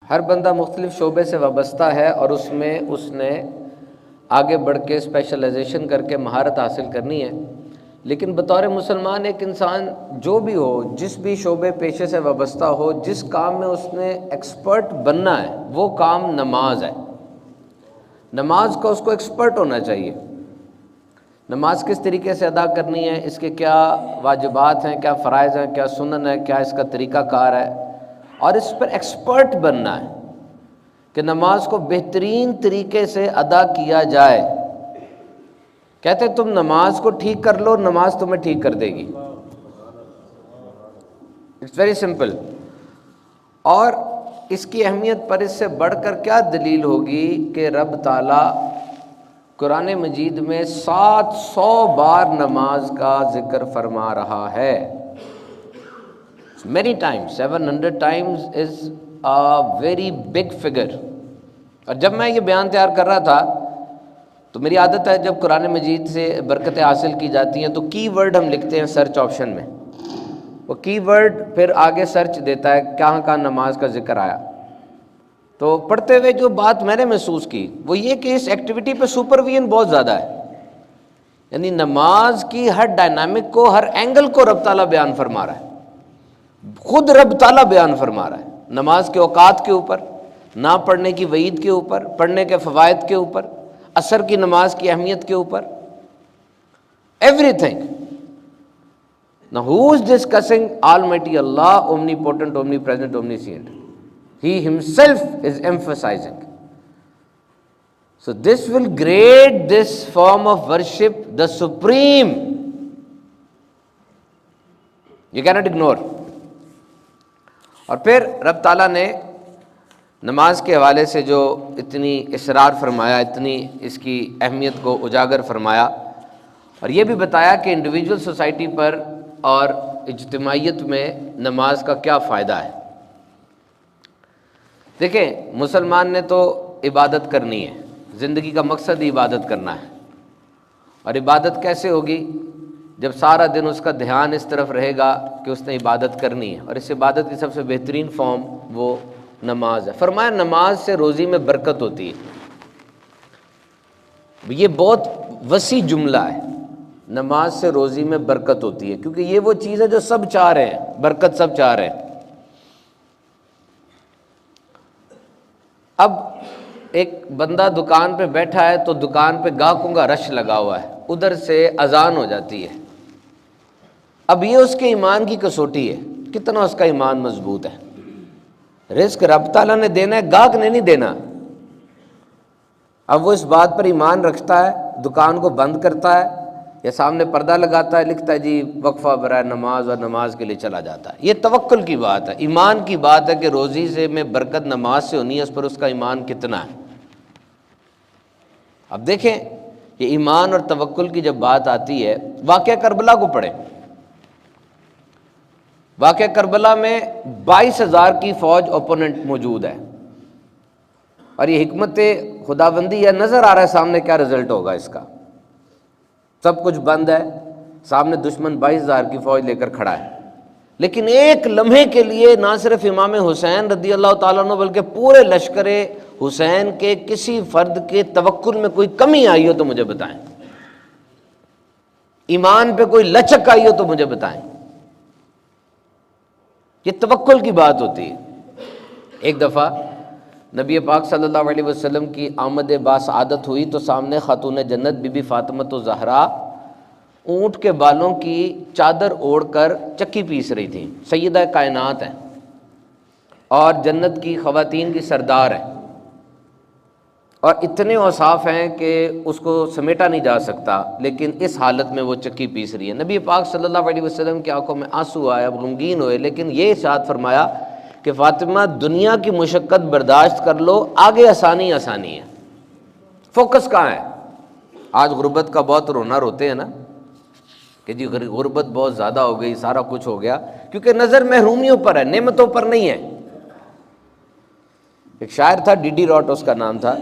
ہر بندہ مختلف شعبے سے وابستہ ہے اور اس میں اس نے آگے بڑھ کے اسپیشلائزیشن کر کے مہارت حاصل کرنی ہے، لیکن بطور مسلمان ایک انسان جو بھی ہو، جس بھی شعبے پیشے سے وابستہ ہو، جس کام میں اس نے ایکسپرٹ بننا ہے وہ کام نماز ہے۔ نماز کا اس کو ایکسپرٹ ہونا چاہیے۔ نماز کس طریقے سے ادا کرنی ہے، اس کے کیا واجبات ہیں، کیا فرائض ہیں، کیا سنن ہے، کیا اس کا طریقہ کار ہے، اور اس پر ایکسپرٹ بننا ہے کہ نماز کو بہترین طریقے سے ادا کیا جائے۔ کہتے ہیں تم نماز کو ٹھیک کر لو، نماز تمہیں ٹھیک کر دے گی۔ It's very simple. اور اس کی اہمیت پر اس سے بڑھ کر کیا دلیل ہوگی کہ رب تعالیٰ قرآن مجید میں 700 بار نماز کا ذکر فرما رہا ہے۔ many times 700 times is a very big figure۔ اور جب میں یہ بیان تیار کر رہا تھا تو میری عادت ہے جب قرآن مجید سے برکتیں حاصل کی جاتی ہیں تو کی ورڈ ہم لکھتے ہیں سرچ آپشن میں، وہ کی ورڈ پھر آگے سرچ دیتا ہے کہاں کہاں نماز کا ذکر آیا۔ تو پڑھتے ہوئے جو بات میں نے محسوس کی وہ یہ کہ اس ایکٹیویٹی پہ سپرویژن بہت زیادہ ہے، یعنی نماز کی ہر ڈائنامک کو، ہر اینگل کو رب تعالیٰ بیان فرما رہا ہے، خود رب تعالیٰ بیان فرما رہا ہے۔ نماز کے اوقات کے اوپر، نہ پڑھنے کی وعید کے اوپر، پڑھنے کے فوائد کے اوپر، عصر کی نماز کی اہمیت کے اوپر، every thing. Now who is discussing Almighty Allah, omnipotent, omnipresent, omniscient? He himself is emphasizing. So this will grade this form of worship the supreme. You cannot ignore. اور پھر رب تعالیٰ نے نماز کے حوالے سے جو اتنی اصرار فرمایا، اتنی اس کی اہمیت کو اجاگر فرمایا، اور یہ بھی بتایا کہ انڈیویجول سوسائٹی پر اور اجتماعیت میں نماز کا کیا فائدہ ہے۔ دیکھیں، مسلمان نے تو عبادت کرنی ہے، زندگی کا مقصد ہی عبادت کرنا ہے، اور عبادت کیسے ہوگی جب سارا دن اس کا دھیان اس طرف رہے گا کہ اس نے عبادت کرنی ہے، اور اس عبادت کی سب سے بہترین فارم وہ نماز ہے۔ فرمایا نماز سے روزی میں برکت ہوتی ہے۔ یہ بہت وسیع جملہ ہے، نماز سے روزی میں برکت ہوتی ہے، کیونکہ یہ وہ چیز ہے جو سب چاہ رہے ہیں، برکت سب چاہ رہے ہیں۔ اب ایک بندہ دکان پہ بیٹھا ہے تو دکان پہ گاہکوں کا رش لگا ہوا ہے، ادھر سے اذان ہو جاتی ہے۔ اب یہ اس کے ایمان کی کسوٹی ہے، کتنا اس کا ایمان مضبوط ہے۔ رزق رب تعالیٰ نے دینا ہے، گاہک نے نہیں دینا۔ اب وہ اس بات پر ایمان رکھتا ہے، دکان کو بند کرتا ہے یا سامنے پردہ لگاتا ہے، لکھتا ہے جی وقفہ برائے نماز، اور نماز کے لیے چلا جاتا ہے۔ یہ توکل کی بات ہے، ایمان کی بات ہے کہ روزی سے میں برکت نماز سے ہونی ہے، اس پر اس کا ایمان کتنا ہے۔ اب دیکھیں یہ ایمان اور توکل کی جب بات آتی ہے، واقعہ کربلا کو پڑھیں۔ واقعہ کربلا میں 22,000 کی فوج اوپوننٹ موجود ہے، اور یہ حکمت خداوندی ہے، نظر آ رہا ہے سامنے کیا رزلٹ ہوگا اس کا۔ سب کچھ بند ہے، سامنے دشمن 22,000 کی فوج لے کر کھڑا ہے، لیکن ایک لمحے کے لیے نہ صرف امام حسین رضی اللہ تعالیٰ عنہ بلکہ پورے لشکر حسین کے کسی فرد کے توکل میں کوئی کمی آئی ہو تو مجھے بتائیں، ایمان پہ کوئی لچک آئی ہو تو مجھے بتائیں۔ یہ توکل کی بات ہوتی ہے۔ ایک دفعہ نبی پاک صلی اللہ علیہ وسلم کی آمد باسعادت ہوئی تو سامنے خاتون جنت بی بی فاطمہ زہرا اونٹ کے بالوں کی چادر اوڑھ کر چکی پیس رہی تھی۔ سیدہ کائنات ہیں اور جنت کی خواتین کی سردار ہیں، اور اتنے اوصاف ہیں کہ اس کو سمیٹا نہیں جا سکتا، لیکن اس حالت میں وہ چکی پیس رہی ہے۔ نبی پاک صلی اللہ علیہ وسلم کی آنکھوں میں آنسو آئے، اب غمگین ہوئے، لیکن یہ ارشاد فرمایا کہ فاطمہ دنیا کی مشقت برداشت کر لو، آگے آسانی آسانی ہے۔ فوکس کہاں ہے؟ آج غربت کا بہت رونا روتے ہیں نا کہ جی غربت بہت زیادہ ہو گئی، سارا کچھ ہو گیا، کیونکہ نظر محرومیوں پر ہے، نعمتوں پر نہیں ہے۔ ایک شاعر تھا ڈی ڈی راٹ اس کا نام تھا،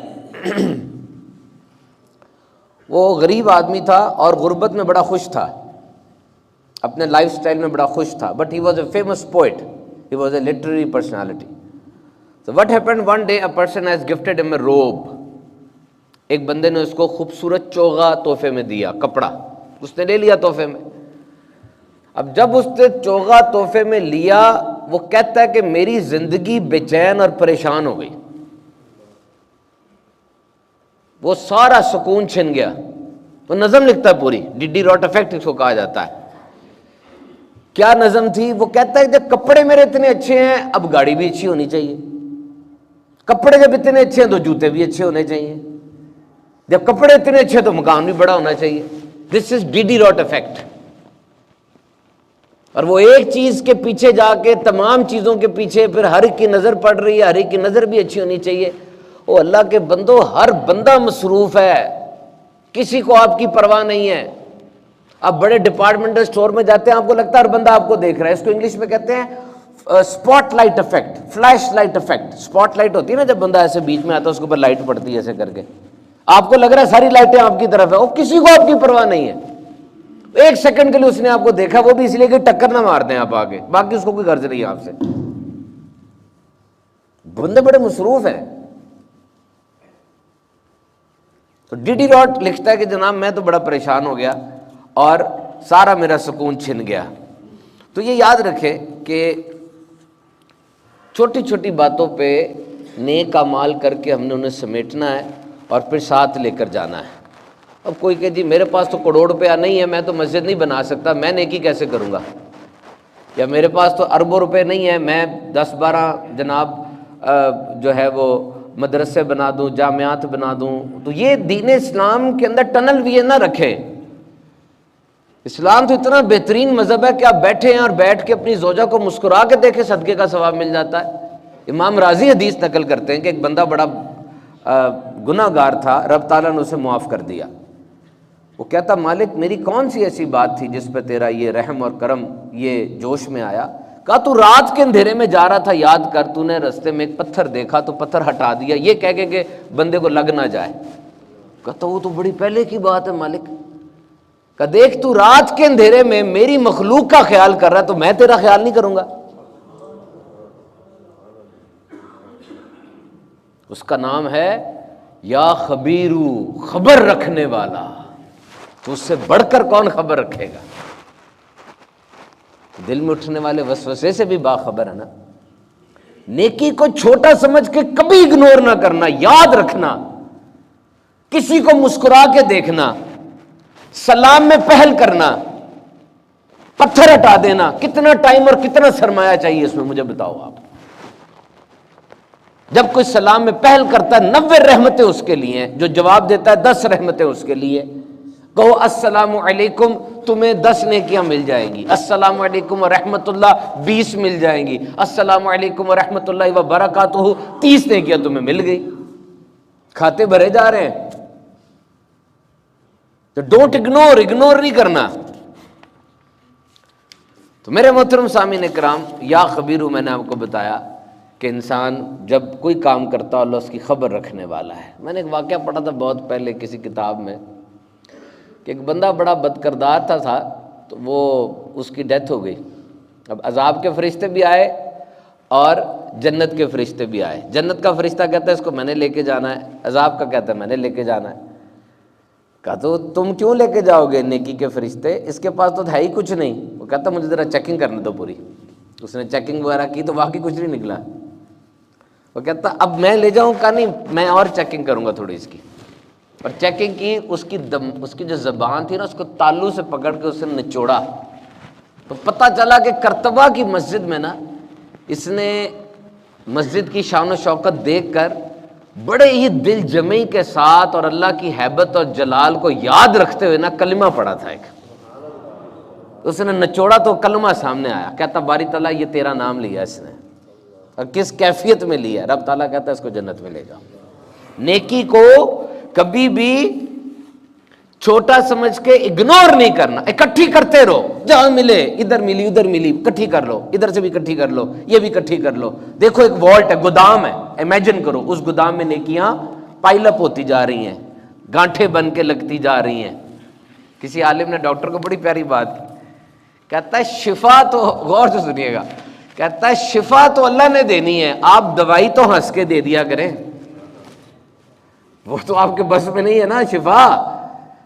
وہ غریب آدمی تھا اور غربت میں بڑا خوش تھا، اپنے لائف سٹائل میں بڑا خوش تھا، but he was a famous poet, he was a literary personality. So what happened one day, a person has gifted him a robe. ایک بندے نے اس کو خوبصورت چوغا تحفے میں دیا، کپڑا اس نے لے لیا تحفے میں. اب جب اس نے چوغا تحفے میں لیا، وہ کہتا ہے کہ میری زندگی بے چین اور پریشان ہو گئی، وہ سارا سکون چھن گیا. وہ نظم لکھتا ہے پوری، ڈڈی راٹ افیکٹ اس کو کہا جاتا ہے. کیا نظم تھی؟ وہ کہتا ہے جب کپڑے میرے اتنے اچھے ہیں، اب گاڑی بھی اچھی ہونی چاہیے. کپڑے جب اتنے اچھے ہیں تو جوتے بھی اچھے ہونے چاہیے. جب کپڑے اتنے اچھے تو مکان بھی بڑا ہونا چاہیے. دس از ڈیڈی راٹ افیکٹ. اور وہ ایک چیز کے پیچھے جا کے تمام چیزوں کے پیچھے پھر ہر ایک کی نظر پڑ رہی ہے، ہر ایک کی نظر بھی اچھی ہونی چاہیے. او اللہ کے بندو، ہر بندہ مصروف ہے، کسی کو آپ کی پرواہ نہیں ہے. آپ بڑے ڈپارٹمنٹل اسٹور میں جاتے ہیں، آپ کو لگتا ہے ہر بندہ آپ کو دیکھ رہا ہے. اس کو انگلش میں کہتے ہیں spotlight effect, flashlight effect. Spotlight ہوتی ہے نا، جب بندہ ایسے بیچ میں آتا ہے اس کے اوپر لائٹ پڑتی ہے ایسے کر کے، آپ کو لگ رہا ہے ساری لائٹیں آپ کی طرف ہیں، اور کسی کو آپ کی پرواہ نہیں ہے. ایک سیکنڈ کے لیے اس نے آپ کو دیکھا، وہ بھی اس لیے کہ ٹکر نہ مار دیں آپ آگے، باقی اس کو کوئی غرض نہیں ہے آپ سے. بندے بڑے مصروف ہیں. تو ڈیڈی راٹ لکھتا ہے کہ جناب میں تو بڑا پریشان ہو گیا اور سارا میرا سکون چھن گیا. تو یہ یاد رکھے کہ چھوٹی چھوٹی باتوں پہ نیک اعمال کر کے ہم نے انہیں سمیٹنا ہے اور پھر ساتھ لے کر جانا ہے. اب کوئی کہ جی میرے پاس تو کروڑ روپیہ نہیں ہے، میں تو مسجد نہیں بنا سکتا، میں نیکی کیسے کروں گا؟ یا میرے پاس تو اربوں روپے نہیں ہے، میں 10-12 جناب جو ہے وہ مدرسے بنا دوں، جامعات بنا دوں. تو یہ دین اسلام کے اندر ٹنل بھی نہ رکھے. اسلام تو اتنا بہترین مذہب ہے کہ آپ بیٹھے ہیں اور بیٹھ کے اپنی زوجہ کو مسکرا کے دیکھیں، صدقے کا ثواب مل جاتا ہے. امام راضی حدیث نقل کرتے ہیں کہ ایک بندہ بڑا گناہ گار تھا، رب تعالیٰ نے اسے معاف کر دیا. وہ کہتا مالک میری کون سی ایسی بات تھی جس پہ تیرا یہ رحم اور کرم یہ جوش میں آیا؟ کہا تو رات کے اندھیرے میں جا رہا تھا، یاد کر، تو نے رستے میں ایک پتھر دیکھا تو پتھر ہٹا دیا، یہ کہہ کے کہ بندے کو لگ نہ جائے. کہتا وہ تو بڑی پہلے کی بات ہے مالک. کہ دیکھ تو رات کے اندھیرے میں میری مخلوق کا خیال کر رہا ہے تو میں تیرا خیال نہیں کروں گا؟ اس کا نام ہے یا خبیرو، خبر رکھنے والا. تو اس سے بڑھ کر کون خبر رکھے گا؟ دل میں اٹھنے والے وسوسے سے بھی باخبر ہے نا. نیکی کو چھوٹا سمجھ کے کبھی اگنور نہ کرنا، یاد رکھنا. کسی کو مسکرا کے دیکھنا، سلام میں پہل کرنا، پتھر ہٹا دینا، کتنا ٹائم اور کتنا سرمایہ چاہیے اس میں مجھے بتاؤ آپ. جب کوئی سلام میں پہل کرتا ہے 90 رحمتیں اس کے لیے ہیں، جو جواب دیتا ہے 10 رحمتیں اس کے لیے. کہو السلام علیکم، تمہیں 10 نیکیاں مل جائیں گی. السلام علیکم ورحمۃ اللہ 20 مل جائیں گی. السلام علیکم ورحمۃ اللہ وبرکاتہ 30 نیکیاں تمہیں مل گئی. کھاتے بھرے جا رہے ہیں. تو ڈونٹ اگنور نہیں کرنا. تو میرے محترم سامعین کرام، یا خبیرو میں نے آپ کو بتایا کہ انسان جب کوئی کام کرتا ہے اللہ اس کی خبر رکھنے والا ہے. میں نے ایک واقعہ پڑھا تھا بہت پہلے کسی کتاب میں کہ ایک بندہ بڑا بد کردار تھا تو وہ اس کی ڈیتھ ہو گئی. اب عذاب کے فرشتے بھی آئے اور جنت کے فرشتے بھی آئے. جنت کا فرشتہ کہتا ہے اس کو میں نے لے کے جانا ہے، عذاب کا کہتا ہے میں نے لے کے جانا ہے. کہا تو تم کیوں لے کے جاؤ گے نیکی کے فرشتے، اس کے پاس تو ہے ہی کچھ نہیں. وہ کہتا مجھے ذرا چیکنگ کرنے دو پوری. اس نے چیکنگ وغیرہ کی تو واقعی کچھ نہیں نکلا. وہ کہتا اب میں لے جاؤں؟ کہا نہیں، میں اور چیکنگ کروں گا تھوڑی اس کی. اور چیکنگ کی، اس کی جو زبان تھی نا اس کو تالو سے پکڑ کے اس نے نچوڑا. تو پتہ چلا کہ کرتبہ کی مسجد میں نا اس نے مسجد کی شان و شوکت دیکھ کر بڑے ہی دل جمعی کے ساتھ اور اللہ کی ہیبت اور جلال کو یاد رکھتے ہوئے نا کلمہ پڑھا تھا ایک. اس نے نچوڑا تو کلمہ سامنے آیا. کہتا باری تعالیٰ یہ تیرا نام لیا اس نے، اور کس کیفیت میں لیا. رب تعالیٰ کہتا ہے اس کو جنت میں لے جاؤ. نیکی کو کبھی بھی چھوٹا سمجھ کے اگنور نہیں کرنا، اکٹھی کرتے رہو. جہاں ملے، ادھر ملی ادھر ملی، اکٹھی کر لو، ادھر سے بھی اکٹھی کر لو، یہ بھی اکٹھی کر لو. دیکھو ایک والٹ ہے، گودام ہے، امیجن کرو اس گودام میں نیکیاں پائل اپ ہوتی جا رہی ہیں، گانٹھیں بن کے لگتی جا رہی ہیں. کسی عالم نے ڈاکٹر کو بڑی پیاری بات کی. کہتا ہے شفا تو، غور سے سنیے گا، کہتا ہے شفا تو اللہ نے دینی ہے، آپ دوائی تو ہنس کے دے دیا کریں، وہ تو آپ کے بس میں نہیں ہے نا شفا۔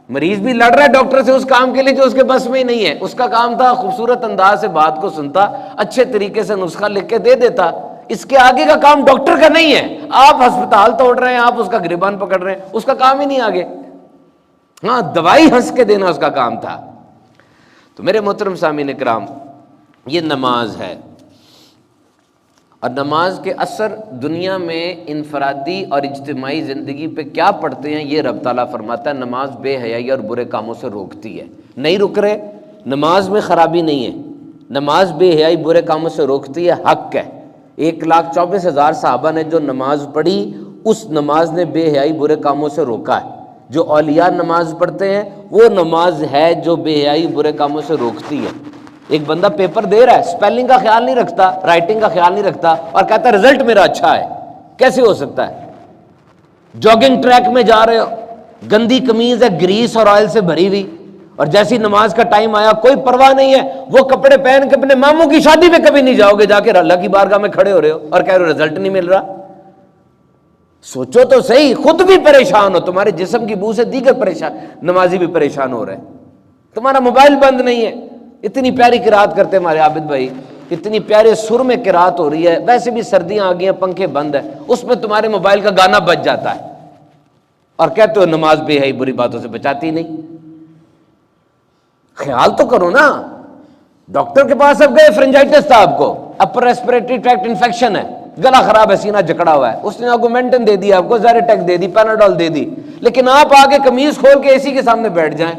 مریض بھی لڑ رہا ہے ڈاکٹر سے اس کام کے لیے جو اس کے بس میں ہی نہیں ہے۔ اس کا کام تھا خوبصورت انداز سے بات کو سنتا، اچھے طریقے سے نسخہ لکھ کے دے دیتا، اس کے آگے کا کام ڈاکٹر کا نہیں ہے۔ آپ ہسپتال توڑ رہے ہیں، آپ اس کا گریبان پکڑ رہے ہیں، اس کا کام ہی نہیں آگے۔ ہاں دوائی ہنس کے دینا اس کا کام تھا۔ تو میرے محترم سامعین کرام، یہ نماز ہے، اور نماز کے اثر دنیا میں انفرادی اور اجتماعی زندگی پہ کیا پڑتے ہیں یہ رب تعالیٰ فرماتا ہے۔ نماز بے حیائی اور برے کاموں سے روکتی ہے۔ نہیں رک رہے، نماز میں خرابی نہیں ہے، نماز بے حیائی برے کاموں سے روکتی ہے، حق ہے۔ 1,24,000 صحابہ نے جو نماز پڑھی، اس نماز نے بے حیائی برے کاموں سے روکا ہے۔ جو اولیاء نماز پڑھتے ہیں وہ نماز ہے جو بے حیائی برے کاموں سے روکتی ہے۔ ایک بندہ پیپر دے رہا ہے، سپیلنگ کا خیال نہیں رکھتا، رائٹنگ کا خیال نہیں رکھتا، اور کہتا ہے رزلٹ میرا اچھا ہے، کیسے ہو سکتا ہے؟ جاگنگ ٹریک میں جا رہے ہو، گندی قمیض ہے گریس اور آئل سے بھری ہوئی، اور جیسی نماز کا ٹائم آیا کوئی پرواہ نہیں ہے، وہ کپڑے پہن کے اپنے ماموں کی شادی میں کبھی نہیں جاؤ گے، جا کے اللہ کی بارگاہ میں کھڑے ہو رہے ہو اور کہہ رہے ہو رزلٹ نہیں مل رہا۔ سوچو تو صحیح، خود بھی پریشان ہو، تمہارے جسم کی بو سے دیگر پریشان نمازی بھی پریشان ہو رہے ہیں، تمہارا موبائل بند نہیں ہے۔ اتنی پیاری قرات کرتے ہمارے عابد بھائی، اتنی پیارے سر میں قرات ہو رہی ہے، ویسے بھی سردیاں آ گئی ہیں، پنکھے بند ہے، اس میں تمہارے موبائل کا گانا بج جاتا ہے، اور کہتے ہو نماز بے حیائی بری باتوں سے بچاتی نہیں۔ خیال تو کرو نا، ڈاکٹر کے پاس اب گئے، فرنجائٹس تھا آپ کو، اپر ریسپریٹری ٹریکٹ انفیکشن ہے، گلا خراب ہے، سینہ جکڑا ہوا ہے، اس نے آگومنٹن دے دی، آپ کو زیریٹیک دے دی، پیناڈول دے دی، لیکن آپ آگے قمیض کھول کے اے سی کے سامنے بیٹھ جائیں،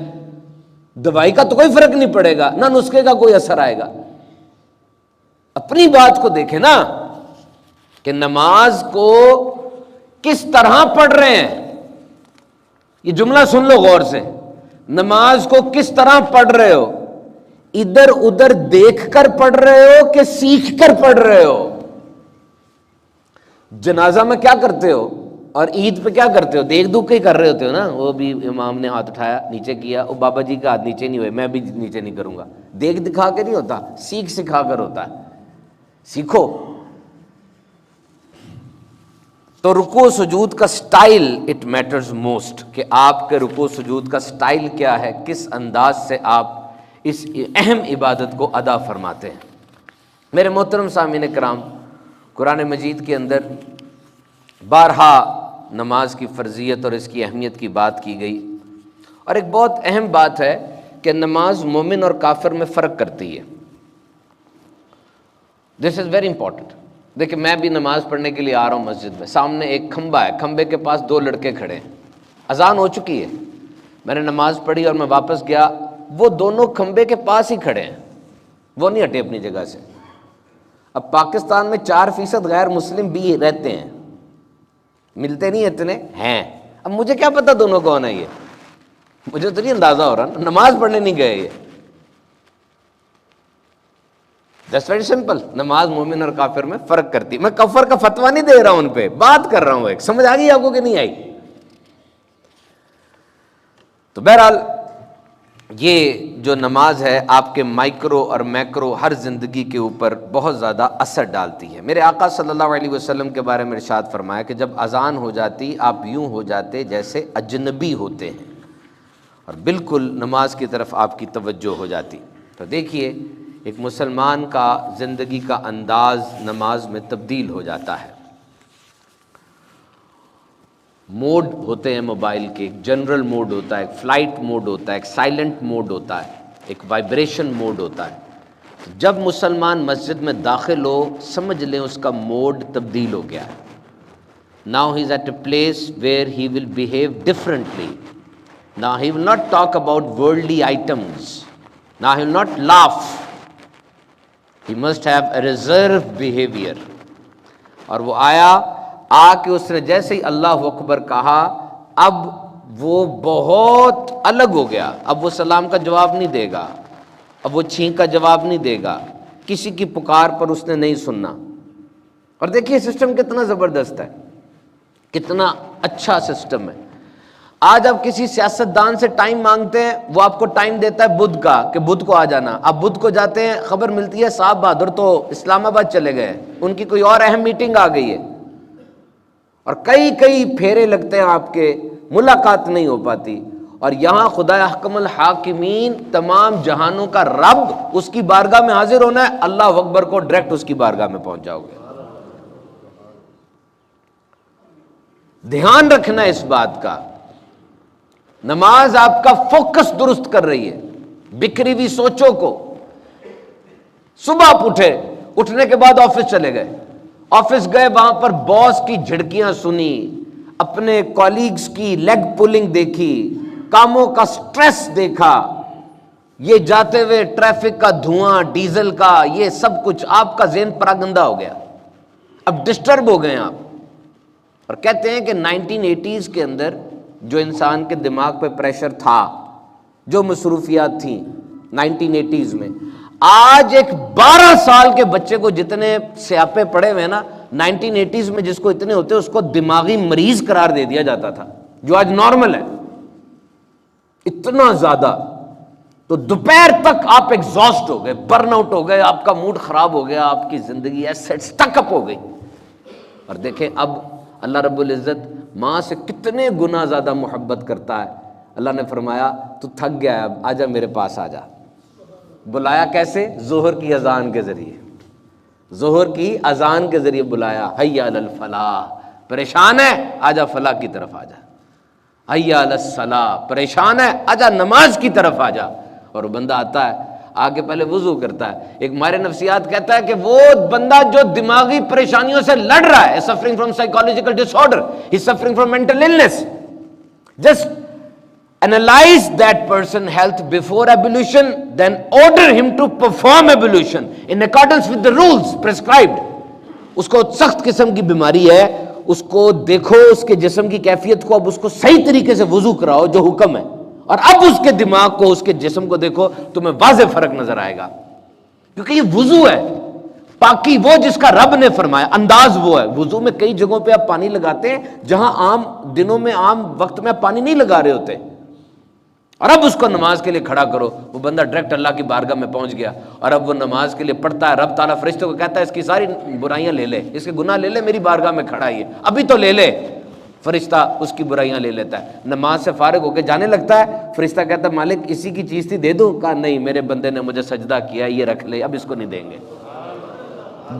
دوائی کا تو کوئی فرق نہیں پڑے گا، نہ نسخے کا کوئی اثر آئے گا۔ اپنی بات کو دیکھیں نا کہ نماز کو کس طرح پڑھ رہے ہیں، یہ جملہ سن لو غور سے، نماز کو کس طرح پڑھ رہے ہو؟ ادھر ادھر دیکھ کر پڑھ رہے ہو کہ سیکھ کر پڑھ رہے ہو؟ جنازہ میں کیا کرتے ہو اور عید پہ کیا کرتے ہو؟ دیکھ دکھ کے ہی کر رہے ہوتے ہو نا، وہ بھی امام نے ہاتھ اٹھایا نیچے کیا، وہ بابا جی کا ہاتھ نیچے نہیں ہوئے، میں بھی نیچے نہیں کروں گا، دیکھ دکھا کے نہیں ہوتا، سیکھ سکھا کر ہوتا ہے۔ سیکھو۔ تو رکوع سجود کا سٹائل اٹ میٹرز موسٹ، کہ آپ کے رکوع سجود کا سٹائل کیا ہے، کس انداز سے آپ اس اہم عبادت کو ادا فرماتے ہیں۔ میرے محترم سامعین کرام، قرآن مجید کے اندر بارہا نماز کی فرضیت اور اس کی اہمیت کی بات کی گئی، اور ایک بہت اہم بات ہے کہ نماز مومن اور کافر میں فرق کرتی ہے۔ دس از ویری امپورٹنٹ۔ دیکھیں میں بھی نماز پڑھنے کے لیے آ رہا ہوں مسجد میں، سامنے ایک کھمبا ہے، کھمبے کے پاس 2 لڑکے کھڑے ہیں، اذان ہو چکی ہے، میں نے نماز پڑھی اور میں واپس گیا، وہ دونوں کھمبے کے پاس ہی کھڑے ہیں، وہ نہیں ہٹے اپنی جگہ سے۔ اب پاکستان میں 4% غیر مسلم بھی رہتے ہیں، ملتے نہیں اتنے ہیں، اب مجھے کیا پتا دونوں کون ہے، یہ مجھے تو نہیں اندازہ ہو رہا، نماز پڑھنے نہیں گئے یہ۔ That's very simple۔ نماز مومن اور کافر میں فرق کرتی، میں کفر کا فتویٰ نہیں دے رہا ہوں، ان پہ بات کر رہا ہوں، ایک سمجھ آ گئی آپ کو کہ نہیں آئی؟ تو بہرحال یہ جو نماز ہے آپ کے مائکرو اور میکرو ہر زندگی کے اوپر بہت زیادہ اثر ڈالتی ہے۔ میرے آقا صلی اللہ علیہ وسلم کے بارے میں ارشاد فرمایا کہ جب اذان ہو جاتی آپ یوں ہو جاتے جیسے اجنبی ہوتے ہیں، اور بالکل نماز کی طرف آپ کی توجہ ہو جاتی۔ تو دیکھیے ایک مسلمان کا زندگی کا انداز نماز میں تبدیل ہو جاتا ہے۔ موڈ ہوتے ہیں موبائل کے، ایک جنرل موڈ ہوتا ہے، ایک فلائٹ موڈ ہوتا ہے، ایک سائلنٹ موڈ ہوتا ہے، ایک وائبریشن موڈ ہوتا ہے۔ جب مسلمان مسجد میں داخل ہو سمجھ لیں اس کا موڈ تبدیل ہو گیا ہے۔ Now he is at a place where he will behave differently. Now he will not talk about worldly items. Now he will not laugh. He must have a reserved behavior۔ اور وہ آیا، آ کے اس نے جیسے ہی اللہ اکبر کہا، اب وہ بہت الگ ہو گیا، اب وہ سلام کا جواب نہیں دے گا، اب وہ چھینک کا جواب نہیں دے گا، کسی کی پکار پر اس نے نہیں سننا۔ اور دیکھیے سسٹم کتنا زبردست ہے، کتنا اچھا سسٹم ہے۔ آج آپ کسی سیاستدان سے ٹائم مانگتے ہیں، وہ آپ کو ٹائم دیتا ہے بدھ کا کہ بدھ کو آ جانا. آپ بدھ کو جاتے ہیں، خبر ملتی ہے صاحب بہادر تو اسلام آباد چلے گئے، ان کی کوئی اور اہم میٹنگ آ گئی ہے، اور کئی پھیرے لگتے ہیں آپ کے، ملاقات نہیں ہو پاتی. اور یہاں خدا احکم الحاکمین، تمام جہانوں کا رب، اس کی بارگاہ میں حاضر ہونا ہے، اللہ اکبر کو ڈائریکٹ اس کی بارگاہ میں پہنچ جاؤ گے. دھیان رکھنا اس بات کا. نماز آپ کا فوکس درست کر رہی ہے، بکھری ہوئی سوچوں کو. صبح آپ اٹھنے کے بعد آفس چلے گئے، آفس گئے، وہاں پر باس کی جھڑکیاں سنی، اپنے کولیگز کی لیگ پولنگ دیکھی، کاموں کا سٹریس دیکھا، یہ جاتے ہوئے ٹریفک کا دھواں، ڈیزل کا، یہ سب کچھ آپ کا ذہن پراگندہ ہو گیا. اب ڈسٹرب ہو گئے آپ. اور کہتے ہیں کہ 1980s کے اندر جو انسان کے دماغ پہ پریشر تھا، جو مصروفیات تھیں 1980s میں، آج ایک 12 سال کے بچے کو جتنے سیاپے پڑے ہوئے نا 1980s میں جس کو اتنے ہوتے اس کو دماغی مریض قرار دے دیا جاتا تھا، جو آج نارمل ہے. اتنا زیادہ. تو دوپہر تک آپ ایگزاسٹ ہو گئے، برن آؤٹ ہو گئے، آپ کا موڈ خراب ہو گیا، آپ کی زندگی ایسے سٹک اپ ہو گئی. اور دیکھیں اب اللہ رب العزت ماں سے کتنے گنا زیادہ محبت کرتا ہے. اللہ نے فرمایا تو تھک گیا ہے، اب آجا میرے پاس آجا. بلایا کیسے؟ ظہر کی اذان کے ذریعے. ظہر کی اذان کے ذریعے بلایا، حی علی الفلاح، پریشان ہے آجا فلاح کی طرف آجا. حی علی الصلاح، پریشان ہے آجا نماز کی طرف آجا. اور بندہ آتا ہے، آگے پہلے وضو کرتا ہے. ایک ماہر نفسیات کہتا ہے کہ وہ بندہ جو دماغی پریشانیوں سے لڑ رہا ہے، suffering from psychological disorder, he's suffering from mental illness, just analyze that person health before ablution, then order him to perform ablution in accordance with the rules prescribed. اس کو سخت قسم کی بیماری ہے، اس کو دیکھو، اس کے جسم کی کیفیت کو، اب اس کو صحیح طریقے سے وضو کراؤ جو حکم ہے، اور اب اس کے دماغ کو، اس کے جسم کو دیکھو، تمہیں واضح فرق نظر آئے گا. کیونکہ یہ وضو ہے، پاکی وہ جس کا رب نے فرمایا، انداز وہ ہے. وضو میں کئی جگہوں پہ آپ پانی لگاتے ہیں جہاں عام دنوں میں، عام وقت میں آپ پانی نہیں لگا رہے ہوتے، اور اب اس کو نماز کے لیے کھڑا کرو. وہ بندہ ڈائریکٹ اللہ کی بارگاہ میں پہنچ گیا، اور اب وہ نماز کے لیے پڑھتا ہے. رب تعالیٰ فرشتوں کو کہتا ہے اس کی ساری برائیاں لے لے، اس کے گناہ لے لے، میری بارگاہ میں کھڑا ہی ہے، ابھی تو لے لے. فرشتہ اس کی برائیاں لے لیتا ہے. نماز سے فارغ ہو کے جانے لگتا ہے، فرشتہ کہتا ہے مالک اسی کی چیز تھی دے دوں؟ کہا نہیں، میرے بندے نے مجھے سجدہ کیا، یہ رکھ لے، اب اس کو نہیں دیں گے.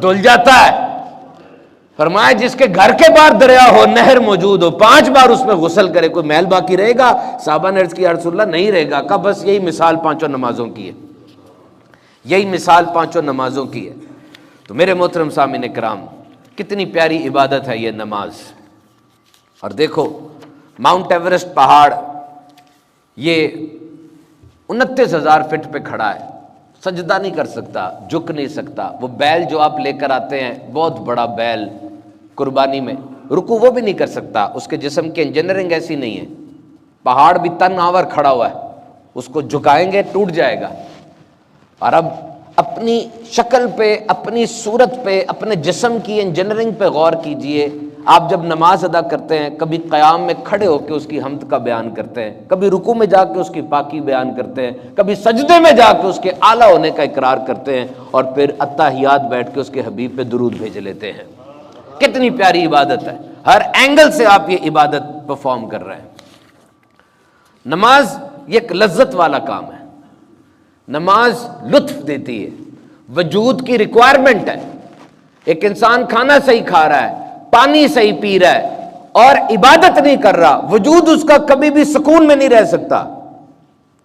دھل جاتا ہے. فرمایا جس کے گھر کے باہر دریا ہو، نہر موجود ہو، 5 بار اس میں غسل کرے، کوئی میل باقی رہے گا؟ صحابہ نے عرض کی یا رسول اللہ نہیں رہے گا. کہا بس یہی مثال 5 نمازوں کی ہے، یہی مثال 5 نمازوں کی ہے. تو میرے محترم سامعین کرام، کتنی پیاری عبادت ہے یہ نماز. اور دیکھو ماؤنٹ ایورسٹ پہاڑ یہ 29,000 فٹ پہ کھڑا ہے، سجدہ نہیں کر سکتا، جھک نہیں سکتا. وہ بیل جو آپ لے کر آتے ہیں، بہت بڑا بیل قربانی میں، رکوع وہ بھی نہیں کر سکتا، اس کے جسم کی انجینئرنگ ایسی نہیں ہے. پہاڑ بھی تن آور کھڑا ہوا ہے، اس کو جھکائیں گے ٹوٹ جائے گا. اور اب اپنی شکل پہ، اپنی صورت پہ، اپنے جسم کی انجینئرنگ پہ غور کیجئے. آپ جب نماز ادا کرتے ہیں، کبھی قیام میں کھڑے ہو کے اس کی حمد کا بیان کرتے ہیں، کبھی رکوع میں جا کے اس کی پاکی بیان کرتے ہیں، کبھی سجدے میں جا کے اس کے اعلیٰ ہونے کا اقرار کرتے ہیں، اور پھر اتحیات بیٹھ کے اس کے حبیب پہ درود بھیج لیتے ہیں. کتنی پیاری عبادت ہے، ہر اینگل سے آپ یہ عبادت پرفارم کر رہے ہیں. نماز یہ ایک لذت والا کام ہے، نماز لطف دیتی ہے، وجود کی ریکوائرمنٹ ہے. ایک انسان کھانا صحیح کھا رہا ہے، پانی صحیح پی رہا ہے، اور عبادت نہیں کر رہا، وجود اس کا کبھی بھی سکون میں نہیں رہ سکتا.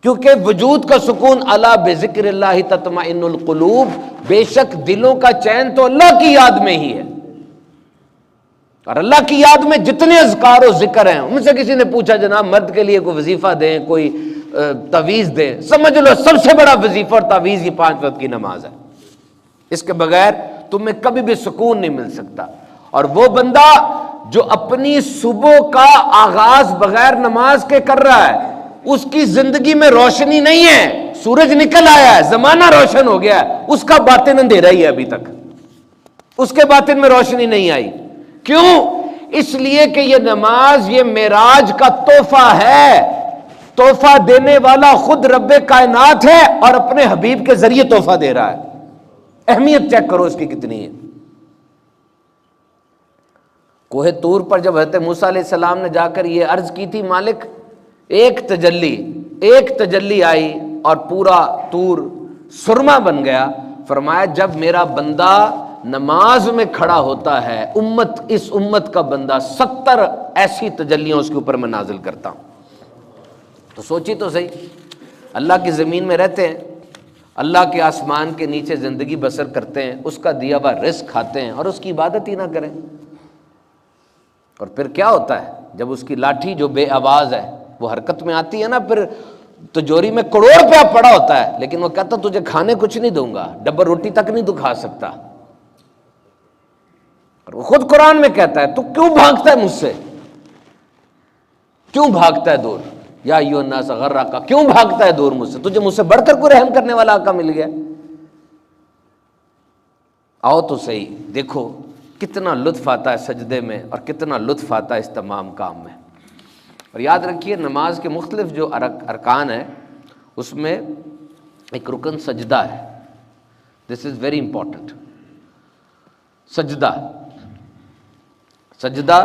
کیونکہ وجود کا سکون الا بذکر اللہ تطمئن القلوب، بے شک دلوں کا چین تو اللہ کی یاد میں ہی ہے. اور اللہ کی یاد میں جتنے اذکار و ذکر ہیں، ان سے کسی نے پوچھا جناب مرد کے لیے کوئی وظیفہ دیں، کوئی تعویذ دیں، سمجھ لو سب سے بڑا وظیفہ اور تعویذ یہ 5 وقت کی نماز ہے. اس کے بغیر تمہیں کبھی بھی سکون نہیں مل سکتا. اور وہ بندہ جو اپنی صبح کا آغاز بغیر نماز کے کر رہا ہے، اس کی زندگی میں روشنی نہیں ہے. سورج نکل آیا ہے، زمانہ روشن ہو گیا ہے، اس کا باطن اندھیرا ہی ہے ابھی تک، اس کے باطن میں روشنی نہیں آئی. کیوں؟ اس لیے کہ یہ نماز یہ معراج کا تحفہ ہے، تحفہ دینے والا خود رب کائنات ہے اور اپنے حبیب کے ذریعے تحفہ دے رہا ہے۔ اہمیت چیک کرو اس کی کتنی ہے۔ کوہ طور پر جب حضرت موسیٰ علیہ السلام نے جا کر یہ عرض کی تھی، مالک ایک تجلی آئی اور پورا طور سرما بن گیا، فرمایا جب میرا بندہ نماز میں کھڑا ہوتا ہے، اس امت کا بندہ 70 ایسی تجلیاں اس کے اوپر میں نازل کرتا ہوں۔ تو سوچی تو صحیح، اللہ کی زمین میں رہتے ہیں، اللہ کے آسمان کے نیچے زندگی بسر کرتے ہیں، اس کا دیا ہوا رزق کھاتے ہیں اور اس کی عبادت ہی نہ کریں، اور پھر کیا ہوتا ہے جب اس کی لاٹھی جو بے آواز ہے وہ حرکت میں آتی ہے نا، پھر تجوری میں کروڑ روپیہ پڑا ہوتا ہے لیکن وہ کہتا تجھے کھانے کچھ نہیں دوں گا، ڈبر روٹی تک نہیں تو کھا سکتا۔ اور وہ خود قرآن میں کہتا ہے تو کیوں بھاگتا ہے مجھ سے، کیوں بھاگتا ہے دور، یا ایھا الناس غرک، کیوں بھاگتا ہے دور مجھ سے، تجھے مجھ سے بڑھ کر کوئی رحم کرنے والا آقا مل گیا۔ آؤ تو صحیح، دیکھو کتنا لطف آتا ہے سجدے میں اور کتنا لطف آتا ہے اس تمام کام میں۔ اور یاد رکھیے نماز کے مختلف جو ارکان ہیں اس میں ایک رکن سجدہ ہے، دس از ویری امپورٹنٹ۔ سجدہ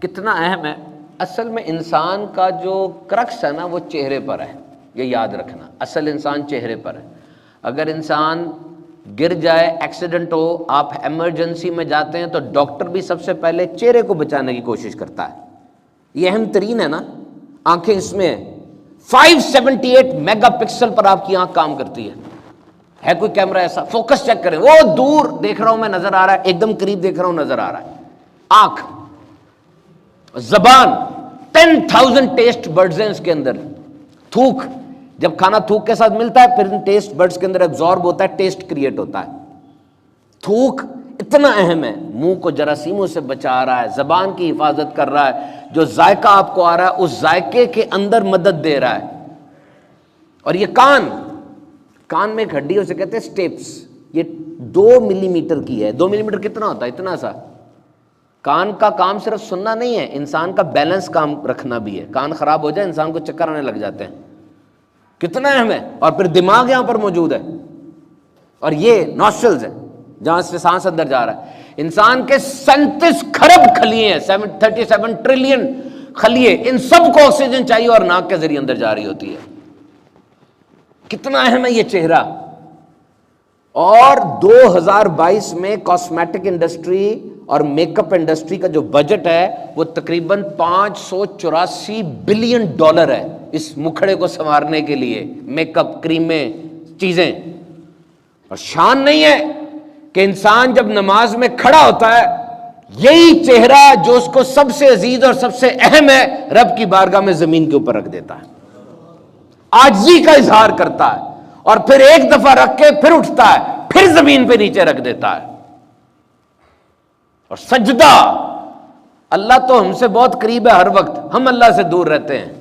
کتنا اہم ہے، اصل میں انسان کا جو کرکس ہے نا وہ چہرے پر ہے، یہ یاد رکھنا، اصل انسان چہرے پر ہے۔ اگر انسان گر جائے، ایکسیڈنٹ ہو، آپ ایمرجنسی میں جاتے ہیں تو ڈاکٹر بھی سب سے پہلے چہرے کو بچانے کی کوشش کرتا ہے، یہ اہم ترین ہے نا، آنکھیں اس میں 578 میگا پکسل پر آپ کی آنکھ کام کرتی ہے کوئی کیمرہ ایسا، فوکس چیک کریں، وہ دور دیکھ رہا ہوں میں نظر آ رہا ہے، ایک دم قریب دیکھ رہا ہوں نظر آ رہا ہے۔ آنکھ، زبان، 10,000 ٹیسٹ برڈز ہیں اس کے اندر، تھوک، جب کھانا تھوک کے ساتھ ملتا ہے پھر ان ٹیسٹ برڈز کے اندر ایبزارب ہوتا ہے، ٹیسٹ کریٹ ہوتا ہے۔ تھوک اتنا اہم ہے، منہ کو جراثیموں سے بچا رہا ہے، زبان کی حفاظت کر رہا ہے، جو ذائقہ آپ کو آ رہا ہے اس ذائقے کے اندر مدد دے رہا ہے۔ اور یہ کان میں ایک ہڈی ہے اسے کہتے ہیں سٹیپس، یہ 2 ملی میٹر کی ہے۔ 2 ملی میٹر کتنا ہوتا ہے؟ اتنا سا۔ کان کا کام صرف سننا نہیں ہے، انسان کا بیلنس کام رکھنا بھی ہے، کان خراب ہو جائے انسان کو چکر آنے لگ جاتے ہیں، کتنا اہم ہے۔ اور پھر دماغ یہاں پر موجود ہے، اور یہ نوسٹرلز ہے جہاں سے سانس اندر جا رہا ہے۔ انسان کے 37 کھرب خلیے ہیں، 37 ٹریلین خلیے، ان سب کو آکسیجن چاہیے اور ناک کے ذریعے اندر جاری ہوتی ہے۔ کتنا اہم ہے یہ چہرہ۔ اور 2022 میں کاسمیٹک انڈسٹری اور میک اپ انڈسٹری کا جو بجٹ ہے وہ تقریباً $584 بلین ہے اس مکھڑے کو سنوارنے کے لیے، میک اپ، کریمیں، چیزیں۔ اور شان نہیں ہے کہ انسان جب نماز میں کھڑا ہوتا ہے یہی چہرہ جو اس کو سب سے عزیز اور سب سے اہم ہے رب کی بارگاہ میں زمین کے اوپر رکھ دیتا ہے، عاجزی کا اظہار کرتا ہے، اور پھر ایک دفعہ رکھ کے پھر اٹھتا ہے، پھر زمین پہ نیچے رکھ دیتا ہے۔ اور سجدہ، اللہ تو ہم سے بہت قریب ہے، ہر وقت ہم اللہ سے دور رہتے ہیں۔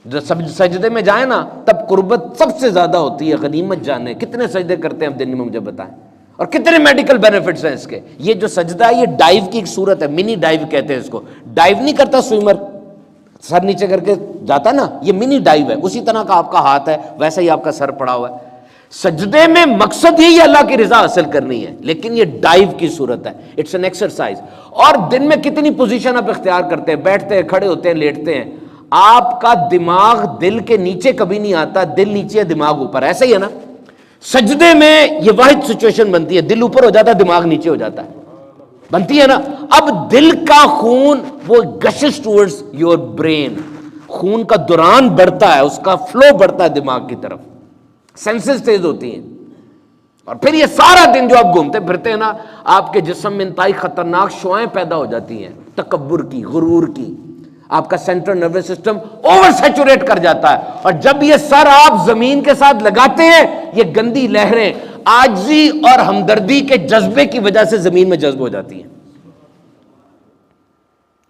جو سجدے میں جائیں نا تب قربت سب سے زیادہ ہوتی ہے، غنیمت جانے کتنے سجدے کرتے ہیں اب دن میں مجھے بتائیں، اور کتنے میڈیکل بینیفٹس ہیں اس کے۔ یہ جو سجدہ ہے یہ ڈائیو کی ایک صورت ہے، منی ڈائیو کہتے ہیں اس کو۔ ڈائیو نہیں کرتا سوئمر، سر نیچے کر کے جاتا نا، یہ منی ڈائیو ہے، اسی طرح کا آپ کا ہاتھ ہے، ویسا ہی آپ کا سر پڑا ہوا ہے۔ سجدے میں مقصد ہی اللہ کی رضا حاصل کرنی ہے، لیکن یہ ڈائیو کی صورت ہے، اٹس این ایکسرسائز۔ اور دن میں کتنی پوزیشن آپ اختیار کرتے ہیں، بیٹھتے ہیں، کھڑے ہوتے ہیں، لیٹتے ہیں۔ آپ کا دماغ دل کے نیچے کبھی نہیں آتا، دل نیچے دماغ اوپر، ایسا ہی ہے نا۔ سجدے میں یہ واحد سچویشن بنتی ہے، دل اوپر ہو جاتا ہے، دماغ نیچے ہو جاتا ہے، بنتی ہے نا۔ اب دل کا خون وہ گشز ٹورڈز یور برین، خون کا دوران بڑھتا ہے، اس کا فلو بڑھتا ہے دماغ کی طرف، سینسز تیز ہوتی ہیں۔ اور پھر یہ سارا دن جو آپ گھومتے پھرتے ہیں نا، آپ کے جسم میں انتہائی خطرناک شعاعیں پیدا ہو جاتی ہیں، تکبر کی، غرور کی، آپ کا central nervous system over saturate کر جاتا ہے۔ اور جب یہ سر آپ زمین کے ساتھ لگاتے ہیں، یہ گندی لہریں عاجزی اور ہمدردی کے جذبے کی وجہ سے زمین میں جذب ہو جاتی ہیں۔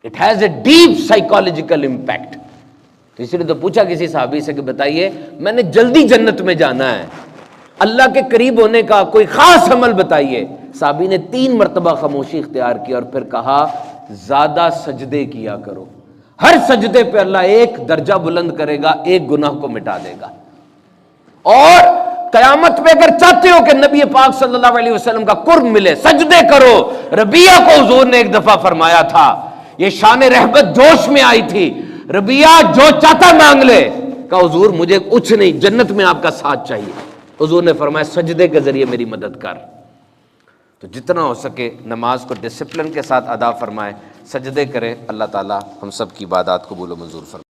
It has a deep psychological impact. تو اسی لیے تو پوچھا کسی صحابی سے کہ بتائیے میں نے جلدی جنت میں جانا ہے، اللہ کے قریب ہونے کا کوئی خاص عمل بتائیے۔ صحابی نے 3 مرتبہ خاموشی اختیار کی اور پھر کہا زیادہ سجدے کیا کرو، ہر سجدے پہ اللہ ایک درجہ بلند کرے گا، ایک گناہ کو مٹا دے گا۔ اور قیامت پہ اگر چاہتے ہو کہ نبی پاک صلی اللہ علیہ وسلم کا قرب ملے، سجدے کرو۔ ربیہ کو حضور نے ایک دفعہ فرمایا تھا، یہ شان رحمت جوش میں آئی تھی، ربیہ جو چاہتا مانگ لے، کہا حضور مجھے کچھ نہیں، جنت میں آپ کا ساتھ چاہیے۔ حضور نے فرمایا سجدے کے ذریعے میری مدد کر۔ تو جتنا ہو سکے نماز کو ڈسپلن کے ساتھ ادا فرمائے، سجدے کریں، اللہ تعالی ہم سب کی عبادات قبول و منظور فرمائے۔